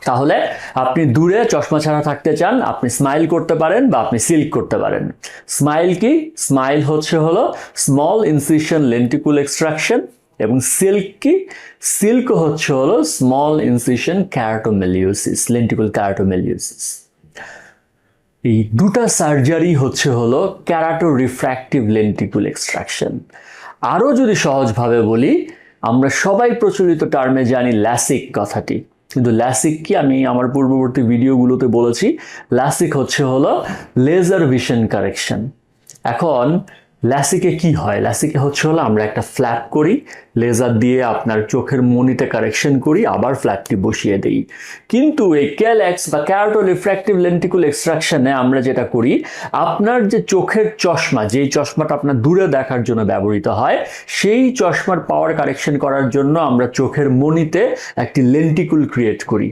তাহলে আপনি দূরে চশমা ছাড়া থাকতে চান, আপনি স্মাইল করতে পারেন বা আপনি সিল্ক করতে পারেন। স্মাইল কি? স্মাইল হলো স্মল ইনসিশন লেন্টিকুল এক্সট্রাকশন, এবং সিল্ক কি? সিল্ক হলো স্মল ইনসিশন ক্যারাটোমেলিওসিস, লেন্টিকুল ক্যারাটোমেলিওসিস। এই দুটা সার্জারি হলো ক্যারাটো রিফ্র্যাক্টিভ লেন্টিকুল এক্সট্রাকশন। আরও যদি সহজভাবে বলি, আমরা সবাই প্রচলিত টার্মে জানি ল্যাসিক কথাটি, কিন্তু ল্যাসিক কি? আমি আমার পূর্ববর্তী ভিডিওগুলোতে বলেছি, ল্যাসিক হলো লেজার ভিশন কারেকশন। এখন ল্যাসিকে কি হয়? ল্যাসিকে হলো আমরা একটা ফ্ল্যাপ করি, লেজার দিয়ে আপনার চোখের মনিতে কারেকশন করি, আবার ফ্ল্যাপটি বসিয়ে দেই। কিন্তু এই ক্যালএক্স বা ক্যারাটো রিফ্র্যাক্টিভ লেন্টিকুল এক্সট্রাকশনে আমরা যেটা করি, আপনার যে চোখের চশমা, যেই চশমাটা আপনার দূরে দেখার জন্য ব্যবহৃত হয়, সেই চশমার পাওয়ার কারেকশন করার জন্য আমরা চোখের মনিতে একটি লেন্টিকুল ক্রিয়েট করি।